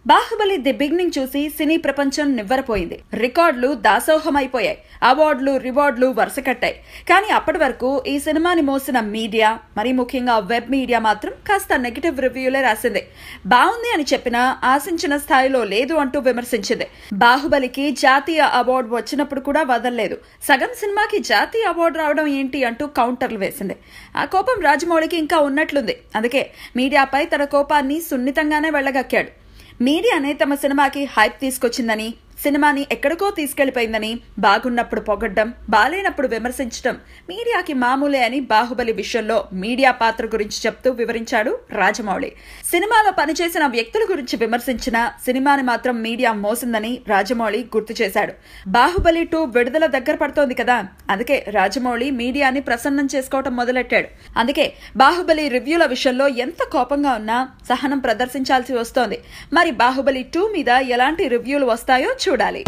Baahubali the beginning చూసి సినీ ప్రపంచం నివ్వరపోయింది. రికార్డులు దాసోహమైపోయాయి. అవార్డులు రివార్డులు వరుస కట్టాయి. కానీ అప్పటి వరకు ఈ సినిమాని మోసిన మీడియా, మరీ ముఖ్యంగా వెబ్ మీడియా మాత్రం కాస్త నెగిటివ్ రివ్యూలే రాసింది. బాగుంది అని చెప్పినా ఆశించిన స్థాయిలో లేదు అంటూ విమర్శించింది. బాహుబలికి జాతీయ అవార్డు వచ్చినప్పుడు కూడా వదల్లేదు. సగం సినిమాకి జాతీయ అవార్డు రావడం ఏంటి అంటూ కౌంటర్లు వేసింది. ఆ కోపం రాజమౌళికి ఇంకా ఉన్నట్లుంది. అందుకే మీడియాపై తన కోపాన్ని సున్నితంగానే వెళ్లగక్కాడు. మీడియానే తమ సినిమాకి హైప్ తీసుకొచ్చిందని, సినిమాని ఎక్కడికో తీసుకెళ్లిపోయిందని, బాగున్నప్పుడు పొగడ్డం, బాలేనప్పుడు విమర్శించడం మీడియాకి మామూలే అని బాహుబలి విషయంలో మీడియా పాత్ర గురించి చెప్తూ వివరించాడు రాజమౌళి. సినిమాలో పనిచేసిన వ్యక్తుల గురించి విమర్శించిన సినిమాని మాత్రం మీడియా మోసిందని రాజమౌళి గుర్తు చేశాడు. బాహుబలి 2 విడుదల దగ్గర పడుతోంది కదా, అందుకే రాజమౌళి మీడియాని ప్రసన్నం చేసుకోవటం మొదలెట్టాడు. అందుకే బాహుబలి రివ్యూల విషయంలో ఎంత కోపంగా ఉన్నా సహనం ప్రదర్శించాల్సి వస్తోంది. మరి బాహుబలి 2 మీద ఎలాంటి రివ్యూలు వస్తాయో చూడాలి.